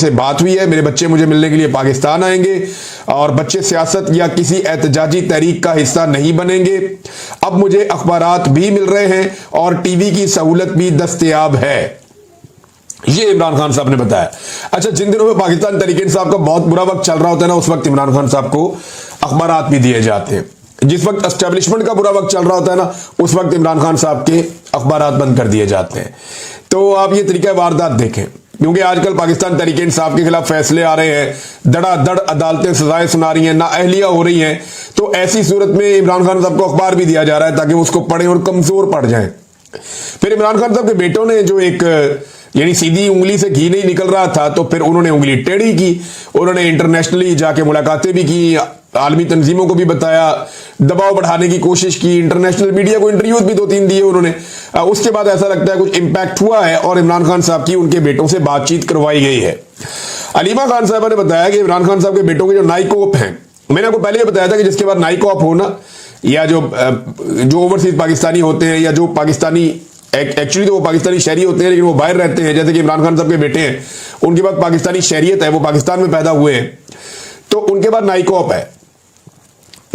से बात हुई है, मेरे बच्चे मुझे मिलने के लिए पाकिस्तान आएंगे और बच्चे सियासत या किसी एहतजाजी तहरीक का हिस्सा नहीं बनेंगे। अब मुझे अखबारात भी मिल रहे हैं और टीवी की सहूलत भी दस्तयाब है, ये इमरान खान साहब ने बताया। अच्छा, जिन दिनों में पाकिस्तान तहरीक इंसाफ का बहुत बुरा वक्त चल रहा होता है ना, उस वक्त इमरान खान साहब को अखबारात भी दिए जाते हैं। जिस वक्त एस्टेब्लिशमेंट का बुरा वक्त चल रहा होता है ना, उस वक्त इमरान खान साहब के अखबारात बंद कर दिए जाते हैं। तो आप ये तरीका वारदात देखें, क्योंकि आजकल पाकिस्तान तहरीक इंसाफ के खिलाफ फैसले आ रहे हैं, धड़ाधड़ अदालतें सजाएं सुना रही हैं, नाअहलिया हो रही हैं। तो ऐसी सूरत में इमरान खान साहब को अखबार भी दिया जा रहा है ताकि वो उसको पढ़ें और कमजोर पड़ जाएं। फिर इमरान खान साहब के बेटों ने जो एक यानी सीधी उंगली से घी नहीं निकल रहा था, तो फिर उन्होंने उंगली टेढ़ी की। उन्होंने इंटरनेशनली जाके मुलाकातें भी की, आलमी तंजीमों को भी बताया, दबाव बढ़ाने की कोशिश की, इंटरनेशनल मीडिया को इंटरव्यूज भी 2-3 दिए उन्होंने। उसके बाद ऐसा लगता है कुछ इंपैक्ट हुआ है और इमरान खान साहब की उनके बेटों से बातचीत करवाई गई है। अलीमा खान साहबा ने बताया कि इमरान खान साहब के बेटों के जो नाइकोप हैं, मैंने आपको पहले बताया था कि जिसके बाद नाइकोप होना या जो ओवरसीज पाकिस्तानी होते हैं या जो पाकिस्तानी एक्चुअली तो वो पाकिस्तानी शहरी होते हैं लेकिन वो बाहर रहते हैं, जैसे कि इमरान खान साहब के बेटे हैं, उनके बाद पाकिस्तानी शहरियत है, वो पाकिस्तान में पैदा हुए हैं, तो उनके बाद नाइकोप है।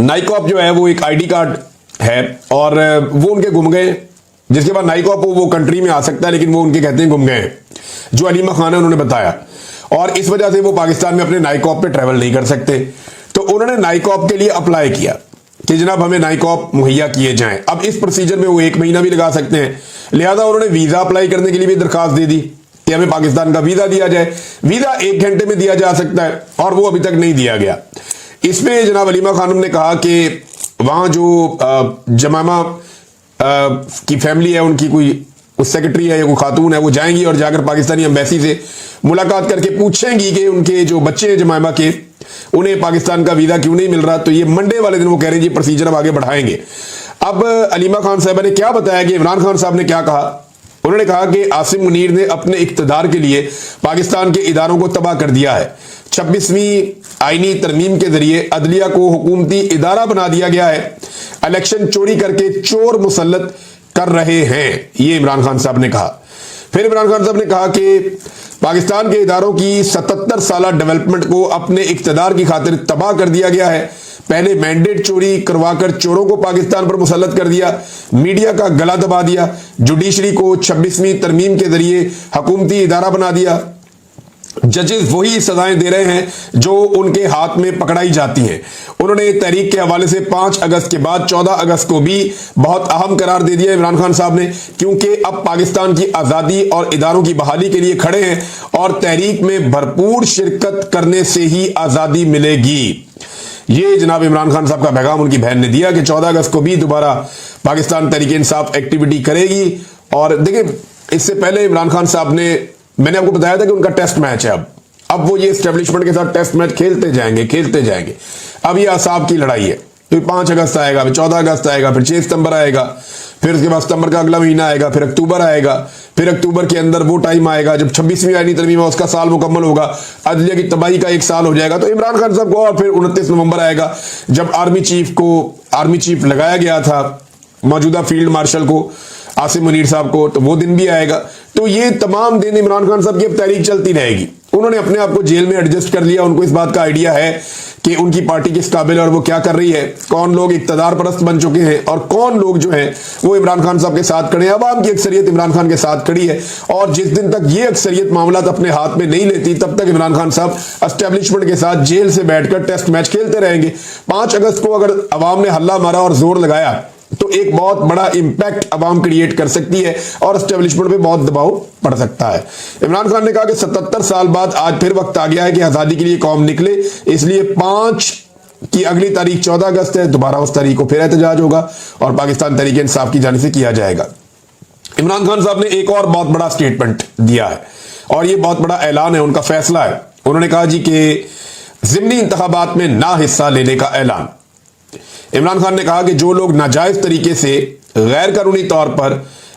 नाइकोप जो है वो एक आईडी कार्ड है और वो उनके गुम गए। जिसके बाद नाइकोप वो कंट्री में आ सकता है, लेकिन वो उनके कहते हैं गुम गए, जो अलीमा खान है उन्होंने बताया, और इस वजह से वो पाकिस्तान में अपने नाइकोप पे ट्रेवल नहीं कर सकते। तो उन्होंने नाइकोप के लिए अप्लाई किया कि जनाब हमें नाइकोप मुहैया किए जाएं। अब इस प्रोसीजर में वो 1 महीना भी लगा सकते हैं, लिहाजा उन्होंने वीजा अप्लाई करने के लिए भी दरखास्त दे दी कि हमें पाकिस्तान का वीजा दिया जाए। वीजा 1 घंटे में दिया जा सकता है और वो अभी तक नहीं दिया गया। इसमें जनाब अलीमा खानम ने कहा कि वहां जो जमामा की फैमिली है, उनकी कोई सेक्रेटरी है या कोई खातून है, वो जाएंगी और जाकर पाकिस्तानी एम्बेसी से मुलाकात करके पूछेंगी कि उनके जो बच्चे हैं जमामा के, उन्हें पाकिस्तान का वीजा क्यों नहीं मिल रहा। तो ये मंडे वाले दिन वो कह रहे हैं जी प्रोसीजर अब आगे बढ़ाएंगे। अब अलीमा खान साहबा ने क्या बताया कि इमरान खान साहब ने क्या कहा। उन्होंने कहा कि आसिम मुनीर ने अपने इक्तदार के लिए पाकिस्तान के इदारों को तबाह कर दिया है। 26वीं आईनी तरमीम के जरिए अदलिया को हुकूमती इदारा बना दिया गया है। इलेक्शन चोरी करके चोर मुसल्लत कर रहे हैं, ये इमरान खान साहब ने कहा। फिर इमरान खान साहब ने कहा कि पाकिस्तान के इदारों की 77 साल डेवलपमेंट को अपने इक्तदार की खातिर तबाह कर दिया गया है। पहले मैंडेट चोरी करवाकर चोरों को पाकिस्तान पर मुसल्लत कर दिया, मीडिया का गला दबा दिया, जुडिशरी को 26वीं तरमीम के जरिए हुकूमती इदारा बना दिया। जजेस वही सजाएं दे रहे हैं जो उनके हाथ में पकड़ाई जाती हैं। उन्होंने तहरीक के हवाले से 5 अगस्त के बाद 14 अगस्त को भी बहुत अहम करार दे दिया इमरान खान साहब ने, क्योंकि अब पाकिस्तान की आज़ादी और इदारों की बहाली के लिए खड़े हैं और तहरीक में भरपूर शिरकत करने से ही आज़ादी मिलेगी। ये जनाब इमरान खान साहब का पैगाम उनकी बहन ने दिया कि 14 अगस्त को भी दोबारा पाकिस्तान तहरीक इंसाफ एक्टिविटी करेगी। और देखिए, इससे पहले इमरान खान साहब ने, मैंने आपको बताया था कि उनका टेस्ट मैच है। अब वो ये एस्टेब्लिशमेंट के साथ टेस्ट मैच खेलते जाएंगे। अब ये असाब की लड़ाई है। फिर 5 अगस्त आएगा, फिर 14 अगस्त आएगा, फिर 6 सितंबर आएगा, फिर उसके बाद सितंबर का अगला महीना आएगा, फिर अक्टूबर आएगा, फिर अक्टूबर के अंदर वो टाइम आएगा जब 26वीं आईनी तरमीम है, उसका साल मुकम्मल होगा, अदलिया की तबाही का 1 साल हो जाएगा। तो इमरान खान साहब को, और फिर 29 नवंबर आएगा जब आर्मी चीफ लगाया गया था, मौजूदा फील्ड मार्शल को, आसिम मुनीर साहब को, तो वो दिन भी आएगा। तो ये तमाम दिन इमरान खान साहब की अब तहरीक चलती रहेगी। उन्होंने अपने आप को जेल में एडजस्ट कर लिया। उनको इस बात का आइडिया है कि उनकी पार्टी किस काबिल है और वो क्या कर रही है, कौन लोग इक्तदार परस्त बन चुके हैं और कौन लोग जो हैं वो इमरान खान साहब के साथ खड़े हैं। अवाम की अक्सरियत इमरान खान के साथ खड़ी है और जिस दिन तक ये अक्सरियत मामला अपने हाथ में नहीं लेती, तब तक इमरान खान साहब एस्टेब्लिशमेंट के साथ जेल से बैठकर टेस्ट मैच खेलते रहेंगे। 5 अगस्त को अगर अवाम ने हल्ला मारा और जोर लगाया तो एक बहुत बड़ा इंपैक्ट अवाम क्रिएट कर सकती है और एस्टेब्लिशमेंट पे बहुत दबाव पड़ सकता है। इमरान खान ने कहा कि 77 साल बाद आज फिर वक्त आ गया है कि आजादी के लिए कौम निकले, इसलिए 5 की अगली तारीख 14 अगस्त है, दोबारा उस तारीख को फिर एहतजाज होगा और पाकिस्तान तहरीक इंसाफ की जानिब से किया जाएगा। इमरान खान साहब ने एक और बहुत बड़ा स्टेटमेंट दिया है और ये बहुत बड़ा ऐलान है, उनका फैसला है। उन्होंने कहा जी कि ज़िमनी इंतखाबात में ना हिस्सा लेने का ऐलान। इमरान खान ने कहा कि जो लोग नाजायज तरीके से गैर कानूनी तौर पर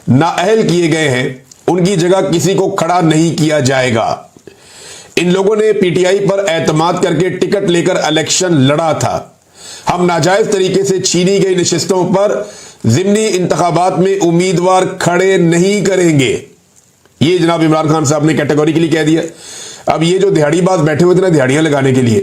नाअहल किए गए हैं उनकी जगह किसी को खड़ा नहीं किया जाएगा। इन लोगों ने पीटीआई पर एतमाद करके टिकट लेकर इलेक्शन लड़ा था। हम नाजायज तरीके से छीनी गई नशिस्तों पर ज़िमनी इंतखाबात में उम्मीदवार खड़े नहीं करेंगे। ये जनाब इमरान खान साहब ने कैटेगोरिकली कह दिया। अब ये जो दिहाड़ीबाज बैठे हुए थे ना दिहाड़ियां लगाने के लिए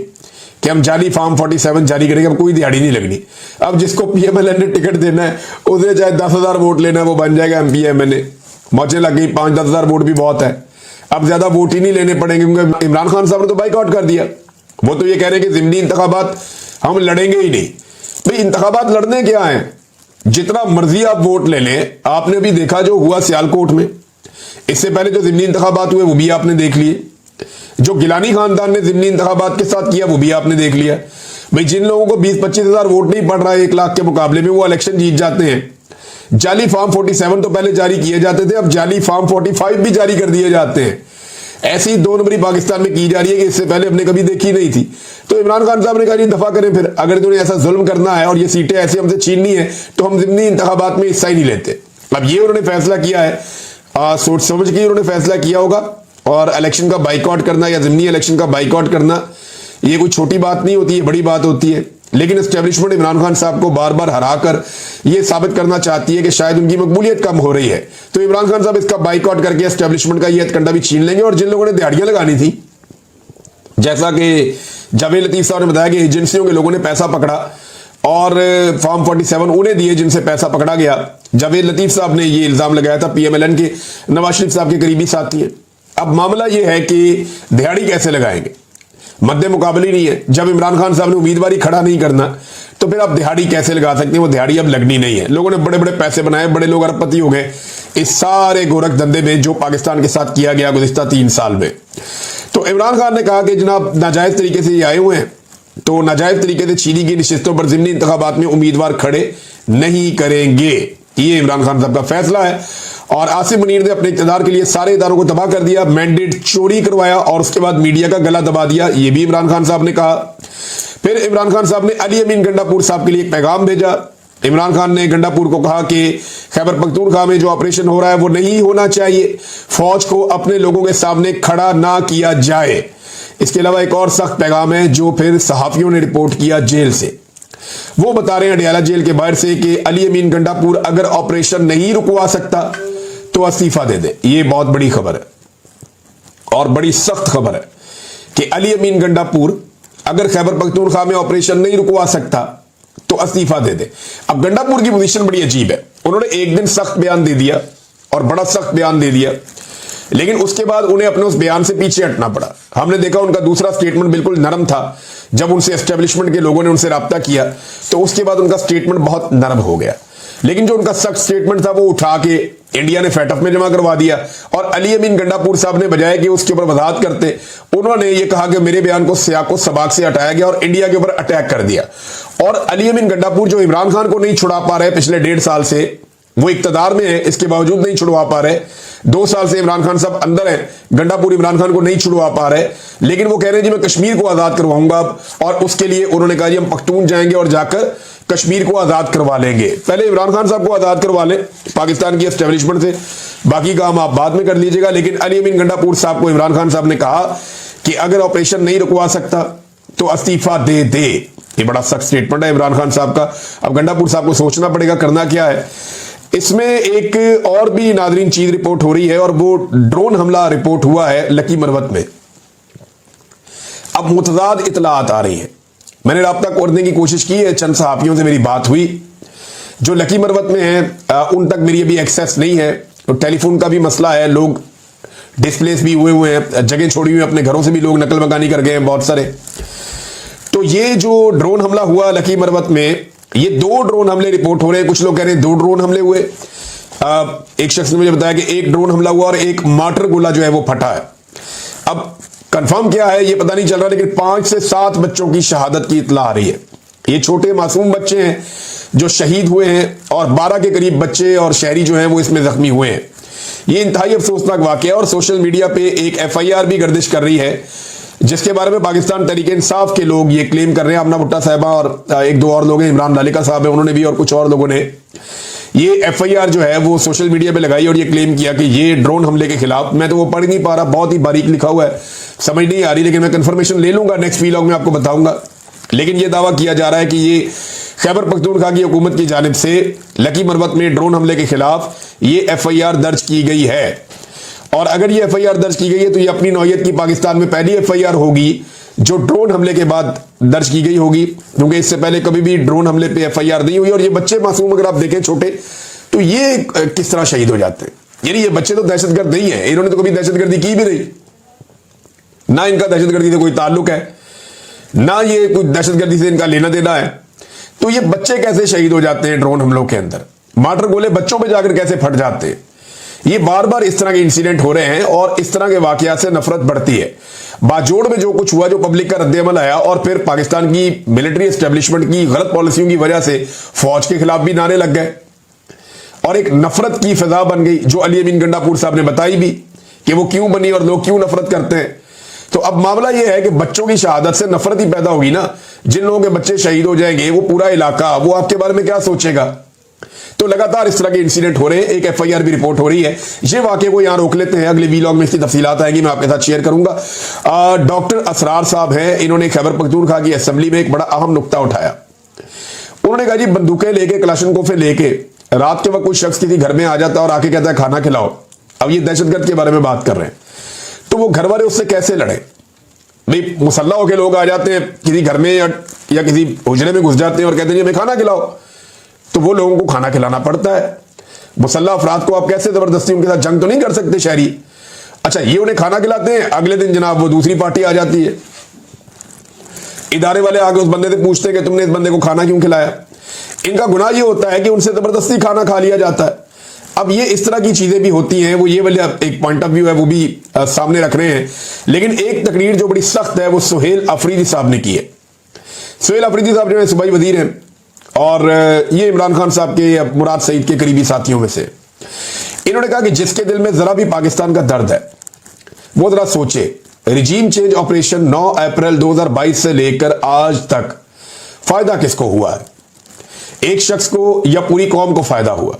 कि हम जाली फॉर्म 47 जारी करेंगे, अब कोई दिहाड़ी नहीं लगनी। अब जिसको पीएमएलएन ने टिकट देना है उसे चाहे 10,000 वोट लेना है वो बन जाएगा एमपी एमएलए। मौजे लग गई, 5-10 हजार वोट भी बहुत है। अब ज्यादा वोट ही नहीं लेने पड़ेंगे क्योंकि इमरान खान साहब ने तो बाइकआउट कर दिया। वो तो ये कह रहे हैं कि ज़िमनी इंतखाबात हम लड़ेंगे ही नहीं। भाई इंतखाबात लड़ने क्या है, जितना मर्जी आप वोट ले लें। आपने भी देखा जो हुआ सियालकोट में, इससे पहले जो ज़िमनी इंतखाबात हुए वो भी आपने देख लिए, जो गिलानी खानदान ने ज़िमनी इंतखाबात के साथ किया वो भी आपने देख लिया। भाई जिन लोगों को 20-25 हजार वोट नहीं पड़ रहा है 1 लाख के मुकाबले में, वो इलेक्शन जीत जाते हैं। जाली फॉर्म 47 तो पहले जारी किए जाते थे, अब जाली फॉर्म 45 भी जारी कर दिए जाते हैं। ऐसी 2 नंबरी पाकिस्तान में की जा रही है कि इससे पहले हमने कभी देखी नहीं थी। तो इमरान खान साहब ने कहा ये दफा करें फिर, अगर इन्होंने ऐसा जुल्म करना है और ये सीटें ऐसे हमसे छीननी है तो हम ज़िमनी इंतखाबात में हिस्सा ही नहीं लेते। अब ये उन्होंने फैसला किया है, सोच समझ के उन्होंने फैसला किया होगा। और इलेक्शन का बाइकआउट करना या ज़िमनी इलेक्शन का बाइकआउट करना ये कोई छोटी बात नहीं होती है, बड़ी बात होती है। लेकिन एस्टेब्लिशमेंट इमरान खान साहब को बार बार हराकर यह साबित करना चाहती है कि शायद उनकी मकबूलियत कम हो रही है। तो इमरान खान साहब इसका बाइकआउट करके एस्टेब्लिशमेंट का यह कंडा भी छीन लेंगे। और जिन लोगों ने दिहाड़ियां लगानी थी, जैसा कि जावेद लतीफ साहब ने बताया कि एजेंसियों के लोगों ने पैसा पकड़ा और फॉर्म 47 उन्हें दिए जिनसे पैसा पकड़ा गया। जावेद लतीफ साहब ने यह इल्जाम लगाया था, पीएमएलएन के नवाज शरीफ साहब के करीबी साथी हैं। अब मामला यह है कि दिहाड़ी कैसे लगाएंगे, मद्दे मुकाबले नहीं है। जब इमरान खान साहब ने उम्मीदवारी खड़ा नहीं करना तो फिर आप दिहाड़ी कैसे लगा सकते हैं, वो दिहाड़ी अब लगनी नहीं है। लोगों ने बड़े बड़े पैसे बनाए, बड़े लोग अरबपति हो गए इस सारे गोरख धंधे में जो पाकिस्तान के साथ किया गया गुज़िश्ता 3 साल में। तो इमरान खान ने कहा कि जनाब नाजायज तरीके से ये आए हुए हैं, तो नाजायज तरीके से छीनी गई नशिस्तों पर ज़िमनी इंतखाबात में उम्मीदवार खड़े नहीं करेंगे। ये इमरान खान साहब का फैसला है। और आसिम मुनीर ने अपने इक़्तिदार के लिए सारे इदारों को तबाह कर दिया, मैंडेट चोरी करवाया और उसके बाद मीडिया का गला दबा दिया, ये भी इमरान खान साहब ने कहा। फिर इमरान खान साहब ने अली अमीन गंडापुर साहब के लिए एक पैगाम भेजा। इमरान खान ने गंडापुर को कहा कि खैबर पख्तूनख्वा में जो ऑपरेशन हो रहा है वो नहीं होना चाहिए, फौज को अपने लोगों के सामने खड़ा ना किया जाए। इसके अलावा एक और सख्त पैगाम है जो फिर सहाफियों ने रिपोर्ट किया जेल से। वो बता रहे हैं अडियाला जेल के बाहर से कि अली अमीन गंडापुर अगर ऑपरेशन नहीं रुकवा सकता तो इस्तीफा दे दे। ये बहुत बड़ी खबर है और बड़ी सख्त खबर है कि अली अमीन गंडापुर अगर खैबर पख्तूनख्वा में ऑपरेशन नहीं रुकवा सकता तो इस्तीफा दे दे। अब गंडापुर की पोजीशन बड़ी अजीब है। उन्होंने एक दिन सख्त बयान दे दिया और बड़ा सख्त बयान दे दिया, लेकिन उसके बाद उन्हें अपने उस बयान से पीछे हटना पड़ा। हमने देखा उनका दूसरा स्टेटमेंट बिल्कुल नरम था। जब उनसे एस्टेब्लिशमेंट के लोगों ने उनसे राब्ता किया तो उसके बाद उनका स्टेटमेंट बहुत नरम हो गया। लेकिन जो उनका सख्त स्टेटमेंट था वो उठा के इंडिया ने फैटफ में जमा करवा दिया। और अली अमीन गंडापुर साहब ने बजाय कि उसके ऊपर वजाहत करते, उन्होंने ये कहा कि मेरे बयान को सियाको सबाक से हटाया गया और इंडिया के ऊपर अटैक कर दिया। और अली अमीन गंडापुर जो इमरान खान को नहीं छुड़ा पा रहे पिछले 1.5 साल से, वो इक्तदार में है, इसके बावजूद नहीं छुड़वा पा रहे। 2 साल से इमरान खान साहब अंदर है, गंडापुर इमरान खान को नहीं छुड़वा पा रहे, लेकिन वो कह रहे हैं जी मैं कश्मीर को आजाद करवाऊंगा अब। और उसके लिए उन्होंने कहा जी हम पख्तून जाएंगे और जाकर कश्मीर को आजाद करवा लेंगे। पहले इमरान खान साहब को आजाद करवा लें पाकिस्तान की एस्टेब्लिशमेंट से, बाकी काम आप बाद में कर लीजिएगा। लेकिन अली अमीन गंडापुर साहब को इमरान खान साहब ने कहा कि अगर ऑपरेशन नहीं रुकवा सकता तो इस्तीफा दे दे। ये बड़ा सख्त स्टेटमेंट है इमरान खान साहब का। अब गंडापुर साहब को सोचना पड़ेगा करना क्या है। इसमें एक और भी नादरीन चीज रिपोर्ट हो रही है और वो ड्रोन हमला रिपोर्ट हुआ है लकी मरवत में। अब मुतजाद इतलात आ रही है, मैंने राब्ता करने की कोशिश की है, चंद सहाफियों से मेरी बात हुई जो लकी मरवत में है, उन तक मेरी अभी एक्सेस नहीं है। तो टेलीफोन का भी मसला है, लोग डिस्प्लेस भी हुए हैं, जगह छोड़ी हुई अपने घरों से भी लोग नकल मकानी कर गए हैं बहुत सारे। तो ये जो ड्रोन हमला हुआ लकी मरवत में, ये 2 ड्रोन हमले रिपोर्ट हो रहे हैं। कुछ लोग कह रहे हैं 2 ड्रोन हमले हुए। एक शख्स ने मुझे बताया कि 1 ड्रोन हमला हुआ और 1 मार्टर गोला जो है वो फटा है। अब कंफर्म क्या है ये पता नहीं चल रहा, लेकिन 5 से 7 बच्चों की शहादत की इत्तला आ रही है। ये छोटे मासूम बच्चे हैं जो शहीद हुए हैं और 12 के करीब बच्चे और शहरी जो हैं वो इसमें जख्मी हुए हैं। ये इंतहाई अफसोसनाक वाकया है और सोशल मीडिया पे एक FIR भी गर्दिश कर रही है जिसके बारे में पाकिस्तान तहरीक इंसाफ के लोग ये क्लेम कर रहे हैं। आमना भुट्टा साहबा और 1-2 और लोग हैं, इमरान लालिका साहब है, उन्होंने भी और कुछ और लोगों ने ये FIR जो है वो सोशल मीडिया पे लगाई और ये क्लेम किया कि ये ड्रोन हमले के खिलाफ। मैं तो वो पढ़ नहीं पा रहा, बहुत ही बारीक लिखा हुआ है, समझ नहीं आ रही, लेकिन मैं कंफर्मेशन ले लूंगा, नेक्स्ट वीलॉग में आपको बताऊंगा। लेकिन ये दावा किया जा रहा है कि ये खैबर पख्तूनख्वा की हुकूमत की जानिब से लकी मरवत में ड्रोन हमले के खिलाफ ये FIR दर्ज की गई है। और अगर ये एफआईआर दर्ज की गई है तो ये अपनी नौयत की पाकिस्तान में पहली एफआईआर होगी जो ड्रोन हमले के बाद दर्ज की गई होगी, क्योंकि इससे पहले कभी भी ड्रोन हमले पे एफआईआर नहीं हुई। और ये बच्चे मासूम अगर आप देखें छोटे, तो ये किस तरह शहीद हो जाते हैं। यानी ये बच्चे तो दहशतगर्द नहीं है, इन्होंने तो कभी दहशतगर्दी की भी नहीं, ना इनका दहशतगर्दी से कोई ताल्लुक है, ना ये कोई दहशतगर्दी से इनका लेना देना है। तो ये बच्चे कैसे शहीद हो जाते हैं ड्रोन हमलों के अंदर, मार्टर गोले बच्चों पे जाकर कैसे फट जाते हैं। ये बार बार इस तरह के इंसिडेंट हो रहे हैं और इस तरह के वाकयात से नफरत बढ़ती है। बाजोड़ में जो कुछ हुआ, जो पब्लिक का रद्देअमल आया और फिर पाकिस्तान की मिलिट्री एस्टेब्लिशमेंट की गलत पॉलिसियों की वजह से फौज के खिलाफ भी नारे लग गए और एक नफरत की फिजा बन गई, जो अली अमीन गंडापुर साहब ने बताई भी कि वो क्यों बनी और लोग क्यों नफरत करते हैं। तो अब मामला यह है कि बच्चों की शहादत से नफरत ही पैदा होगी ना। जिन लोगों के बच्चे शहीद हो जाएंगे, वो पूरा इलाका वो आपके बारे में क्या सोचेगा। तो लगातार इस तरह के इंसिडेंट हो रहे हैं, एक एफआईआर भी रिपोर्ट हो रही है। ये वाकये को यहां रोक लेते हैं, अगले वीलॉग में इसकी तफसीलात आएंगी, मैं आपके साथ शेयर करूंगा। डॉक्टर असरार साहब हैं, इन्होंने खैबर पख्तूनख्वा की असेंबली में एक बड़ा अहम नुक्ता उठाया। उन्होंने कहा जी बंदूकें लेके, कलाशनकोफे लेके रात के वक्त कोई शख्स किसी घर में आ जाता है और आके कहता है खाना खिलाओ। अब ये दहशतगर्द के बारे में बात कर रहे हैं, तो वो घर वाले उससे कैसे लड़े। भाई मुसल्ला होके लोग आ जाते हैं किसी घर में या किसी हुजरे में घुस जाते हैं और कहते हैं हमें खाना खिलाओ, तो वो लोगों को खाना खिलाना पड़ता है। मुसल्ला अफराद को आप कैसे जबरदस्ती उनके साथ जंग तो नहीं कर सकते शहरी। अच्छा, ये उन्हें खाना खिलाते हैं, अगले दिन जनाब वो दूसरी पार्टी आ जाती है, इदारे वाले आगे उस बंदे से पूछते हैं कि तुमने इस बंदे को खाना क्यों खिलाया। इनका गुनाह ये होता है कि उनसे जबरदस्ती खाना खा लिया जाता है। अब ये इस तरह की चीजें भी होती हैं, वो ये वाले एक पॉइंट ऑफ व्यू है वो भी सामने रख रहे हैं। लेकिन एक तकरीर जो बड़ी सख्त है वो सुहेल अफरीदी साहब ने की है। सुहेल अफरीदी साहब जो है सूबाई वजीर हैं और ये इमरान खान साहब के, मुराद सईद के करीबी साथियों में से। इन्होंने कहा कि जिसके दिल में जरा भी पाकिस्तान का दर्द है वो जरा सोचे, रिजीम चेंज ऑपरेशन 9 अप्रैल 2022 से लेकर आज तक फायदा किसको हुआ है। एक शख्स को या पूरी कौम को फायदा हुआ।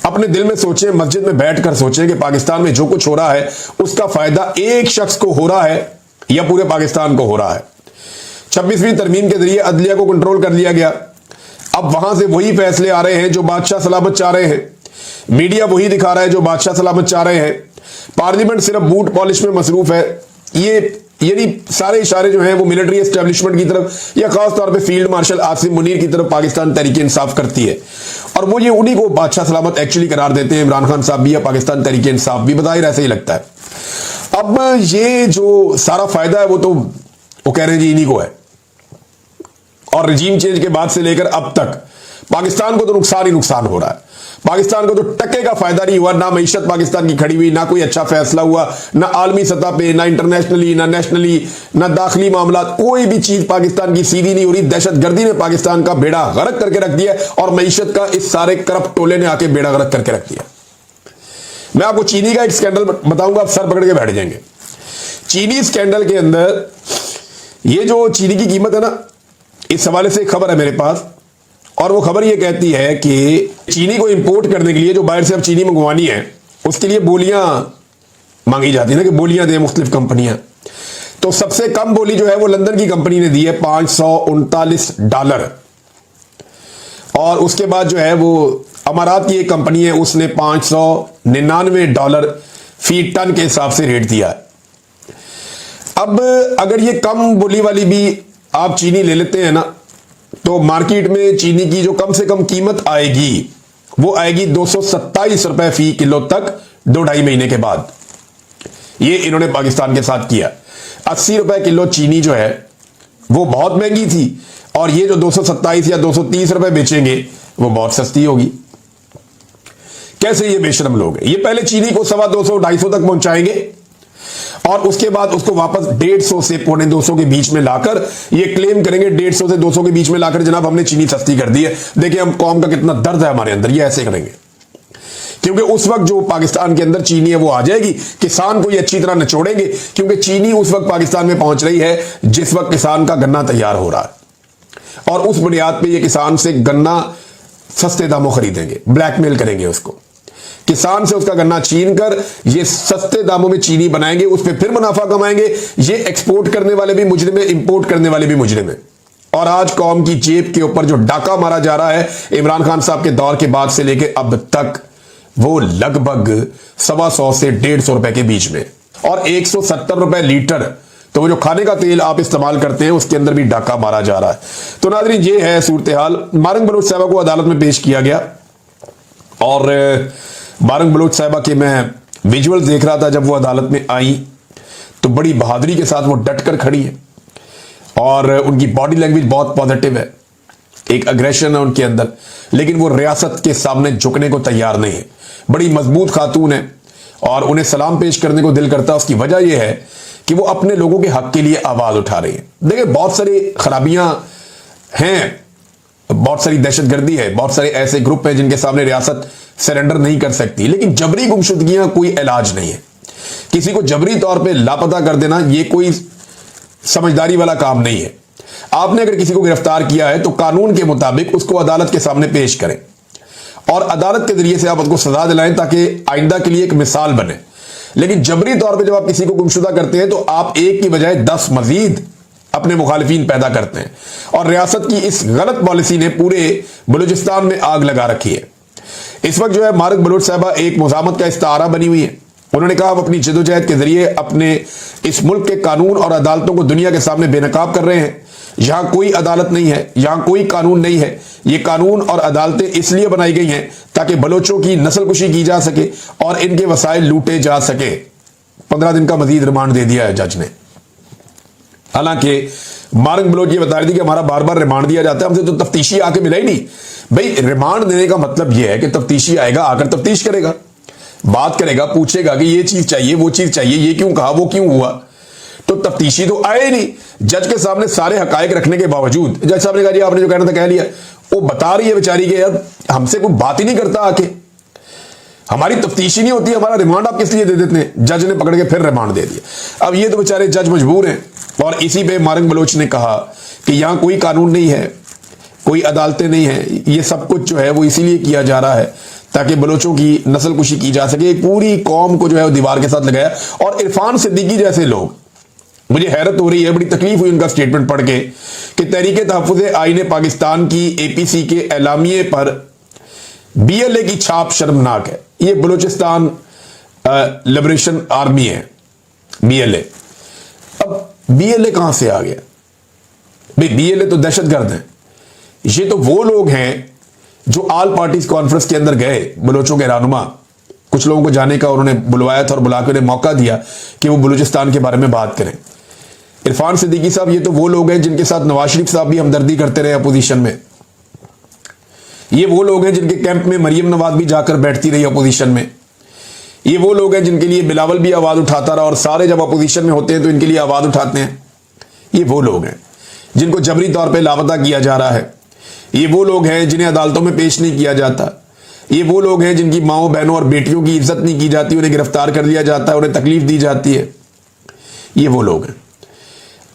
अपने दिल में सोचें, मस्जिद में बैठकर सोचें कि पाकिस्तान में जो कुछ हो रहा है उसका फायदा एक शख्स को हो रहा है या पूरे पाकिस्तान को हो रहा है। 26वीं तरमीम के जरिए अदलिया को कंट्रोल कर लिया गया। अब वहां से वही फैसले आ रहे हैं जो बादशाह सलामत चाह रहे हैं, मीडिया वही दिखा रहा है जो बादशाह सलामत चाह रहे हैं, पार्लियामेंट सिर्फ बूट पॉलिश में मसरूफ है। ये यानी सारे इशारे जो हैं वो मिलिट्री एस्टेब्लिशमेंट की तरफ या खास तौर पे फील्ड मार्शल आसिम मुनीर की तरफ पाकिस्तान तहरीक इंसाफ करती है और वो ये उन्हीं को बादशाह सलामत एक्चुअली करार देते हैं, इमरान खान साहब भी या पाकिस्तान तहरीक इंसाफ भी, बताइए ऐसे ही लगता है। अब ये जो सारा फायदा है वो कह रहे हैं जी इन्हीं को है और रिजीम चेंज के बाद से लेकर अब तक पाकिस्तान को तो नुकसान ही नुकसान हो रहा है। पाकिस्तान को तो टक्के का फायदा नहीं हुआ, ना मईशत पाकिस्तान की खड़ी हुई, ना कोई अच्छा फैसला हुआ, ना आलमी सतह पे, ना इंटरनेशनली, ना नेशनली, ना दाखिली मामला, कोई भी चीज पाकिस्तान की सीधी नहीं हो रही। दहशतगर्दी ने पाकिस्तान का बेड़ा गर्क करके रख दिया और मईशत का इस सारे करप्ट टोले ने आके बेड़ा गर्क करके रख दिया। मैं आपको चीनी का एक स्कैंडल बताऊंगा, आप सर पकड़ के बैठ जाएंगे। चीनी स्कैंडल के अंदर ये जो चीनी की कीमत है ना, इस हवाले से एक खबर है मेरे पास और वो खबर ये कहती है कि चीनी को इंपोर्ट करने के लिए जो बाहर से अब चीनी मंगवानी है उसके लिए बोलियां मांगी जाती है ना कि बोलियां दें मुख्तलिफ कंपनियां। तो सबसे कम बोली जो है वो लंदन की कंपनी ने दी है $539 और उसके बाद जो है वो अमारात की एक कंपनी है उसने $599 फी टन के हिसाब से रेट दिया है। अब अगर ये कम बोली वाली भी आप चीनी ले लेते हैं ना तो मार्केट में चीनी की जो कम से कम कीमत आएगी वो आएगी ₹227 फी किलो तक 2-2.5 महीने के बाद। ये इन्होंने पाकिस्तान के साथ किया। ₹80 किलो चीनी जो है वो बहुत महंगी थी और ये जो 227 या ₹230 बेचेंगे वो बहुत सस्ती होगी। कैसे ये बेशरम लोग हैं, ये पहले चीनी को 250-250 तक पहुंचाएंगे और उसके बाद उसको वापस 150 से 250 के बीच में लाकर ये क्लेम करेंगे 150 से 200 के बीच में लाकर जनाब हमने चीनी सस्ती कर दी है, देखिए हम कौम का कितना दर्द है हमारे अंदर, ये ऐसे करेंगे। क्योंकि उस वक्त जो पाकिस्तान के अंदर चीनी है वो आ जाएगी, किसान को ये अच्छी तरह निचोड़ेंगे क्योंकि चीनी उस वक्त पाकिस्तान में पहुंच रही है जिस वक्त किसान का गन्ना तैयार हो रहा है और उस बुनियाद पर ये किसान से गन्ना सस्ते दामों खरीदेंगे, ब्लैकमेल करेंगे उसको, किसान से उसका गन्ना छीन कर ये सस्ते दामों में चीनी बनाएंगे, उस पर फिर मुनाफा कमाएंगे। ये एक्सपोर्ट करने वाले भी मुजरिम है, इंपोर्ट करने वाले भी मुजरिम है। और आज कौम की जेब के ऊपर जो डाका मारा जा रहा है इमरान खान साहब के दौर के बाद से लेकर अब तक, वो लगभग 125 से 150 रुपए के बीच में, और 170 रुपए लीटर तो वो जो खाने का तेल आप इस्तेमाल करते हैं उसके अंदर भी डाका मारा जा रहा है। तो नाज़रीन, ये है सूरत हाल। मारंग बलोच साहिबा को अदालत में पेश किया गया और मारंग बलोच साहिबा के मैं विजुअल देख रहा था। जब वो अदालत में आई तो बड़ी बहादुरी के साथ वो डट कर खड़ी है और उनकी बॉडी लैंग्वेज बहुत पॉजिटिव है, एक अग्रेशन है उनके अंदर, लेकिन वो रियासत के सामने झुकने को तैयार नहीं है। बड़ी मजबूत खातून है और उन्हें सलाम पेश करने को दिल करता है। उसकी वजह यह है कि वो अपने लोगों के हक के लिए आवाज उठा रही है। देखिए, बहुत सारी खराबियां हैं, बहुत सारी दहशतगर्दी है, बहुत सारे ऐसे ग्रुप हैं जिनके सामने रियासत सरेंडर नहीं कर सकती, लेकिन जबरी गुमशुदगियां कोई इलाज नहीं है। किसी को जबरी तौर पे लापता कर देना ये कोई समझदारी वाला काम नहीं है। आपने अगर किसी को गिरफ्तार किया है तो कानून के मुताबिक उसको अदालत के सामने पेश करें और अदालत के जरिए से आप उसको सजा दिलाएं ताकि आइंदा के लिए एक मिसाल बने। लेकिन जबरी तौर पे जब आप किसी को गुमशुदा करते हैं तो आप एक की बजाय 10 मजीद अपने मुखालिफिन पैदा करते हैं और रियासत की इस गलत पॉलिसी ने पूरे बलूचिस्तान में आग लगा रखी है। इस वक्त जो है मारंग बलोच साहिबा एक मुजामत का इस्तारा बनी हुई है। उन्होंने कहा हम अपनी जदोजहद के जरिए अपने इस मुल्क के कानून और अदालतों को दुनिया के सामने बेनकाब कर रहे हैं। यहां कोई अदालत नहीं है, यहां कोई कानून नहीं है। ये कानून और अदालतें इसलिए बनाई गई हैं ताकि बलोचों की नस्लकुशी की जा सके और इनके वसाइल लूटे जा सके। 15 दिन का मजीद रिमांड दे दिया है जज ने। हालांकि मारंग बलोच ये बता रही थी कि हमारा बार बार रिमांड दिया जाता है, हमसे तो तफ्तीशी आके मिला ही नहीं। भाई, रिमांड देने का मतलब यह है कि तफ्तीशी आएगा, आकर तफ्तीश करेगा, बात करेगा, पूछेगा कि ये चीज चाहिए, वो चीज चाहिए, ये क्यों कहा, वो क्यों हुआ। तो तफ्तीशी तो आए नहीं। जज के सामने सारे हकायक रखने के बावजूद जज साहब ने कहा जी आपने जो कहना था कह लिया। वो बता रही है बेचारी के यार हमसे कोई बात ही नहीं करता, आके हमारी तफ्तीशी नहीं होती, हमारा रिमांड आप किस लिए दे देते हैं। जज ने पकड़ के फिर रिमांड दे दिया। अब ये तो बेचारे जज मजबूर हैं और इसी पे मारंग बलोच ने कहा कि यहां कोई कानून नहीं है, कोई अदालतें नहीं है, ये सब कुछ जो है वो इसीलिए किया जा रहा है ताकि बलोचों की नस्लकुशी की जा सके। पूरी कौम को जो है वो दीवार के साथ लगाया। और इरफान सिद्दीकी जैसे लोग, मुझे हैरत हो रही है, बड़ी तकलीफ हुई उनका स्टेटमेंट पढ़ के कि तहरीके तहफ़्फ़ुज़ आईन पाकिस्तान की APC के एलामिये पर BLA की छाप शर्मनाक है। ये बलूचिस्तान लिबरेशन आर्मी है, BLA। अब BLA कहां से आ गया भाई? BLA तो दहशतगर्द है। ये तो वो लोग हैं जो ऑल पार्टीज कॉन्फ्रेंस के अंदर गए, बलोचों के रहनुमा, कुछ लोगों को जाने का उन्होंने बुलवाया था और बुला के उन्हें मौका दिया कि वो बलूचिस्तान के बारे में बात करें। इरफान सिद्दीकी साहब ये तो वो लोग हैं जिनके साथ नवाज शरीफ साहब भी हमदर्दी करते रहे अपोजिशन में। ये वो लोग हैं जिनके कैंप में मरियम नवाज भी जाकर बैठती रही अपोजिशन में। ये वो लोग हैं जिनके लिए बिलावल भी आवाज उठाता रहा और सारे जब अपोजिशन में होते हैं तो इनके लिए आवाज उठाते हैं। ये वो लोग हैं जिनको जबरी तौर पर लापता किया जा रहा है। ये वो लोग हैं जिन्हें अदालतों में पेश नहीं किया जाता। ये वो लोग हैं जिनकी माओ बहनों और बेटियों की इज्जत नहीं की जाती, उन्हें गिरफ्तार कर लिया जाता है, उन्हें तकलीफ दी जाती है। ये वो लोग हैं।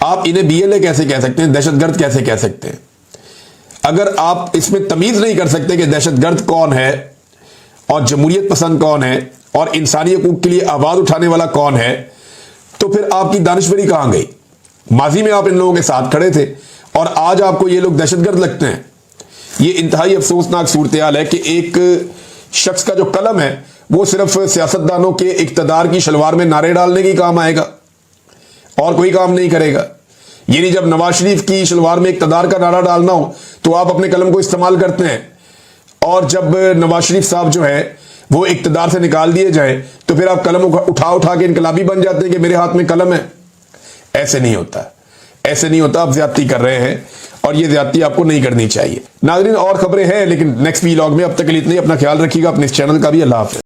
आप इन्हें BLA कैसे कह सकते हैं, दहशतगर्द कैसे कह सकते हैं? अगर आप इसमें तमीज नहीं कर सकते कि दहशतगर्द कौन है और जमहूरियत पसंद कौन है और इंसानी हकूक के लिए आवाज उठाने वाला कौन है, तो फिर आपकी दानिशवरी कहां गई? माजी में आप इन लोगों के साथ खड़े थे और आज आपको ये लोग दहशतगर्द लगते हैं। ये इंतहाई अफसोसनाक सूरत हाल है कि एक शख्स का जो कलम है वो सिर्फ सियासतदानों के इक्तदार की शलवार में नारे डालने की काम आएगा और कोई काम नहीं करेगा। यानी जब नवाज शरीफ की शलवार में इक्तदार का नारा डालना हो तो आप अपने कलम को इस्तेमाल करते हैं, और जब नवाज शरीफ साहब जो है वो इक्तदार से निकाल दिए जाए तो फिर आप कलम उठा उठा के इनकलाबी बन जाते हैं कि मेरे हाथ में कलम है। ऐसे नहीं होता, ऐसे नहीं होता। आप ज्यादती कर रहे हैं और ये ज्यादती आपको नहीं करनी चाहिए। नाज़रीन, और खबरें हैं लेकिन नेक्स्ट व्लॉग में। अब तक के लिए इतना ही। अपना ख्याल रखिएगा, अपने इस चैनल का भी। अल्लाह हाफ़िज़।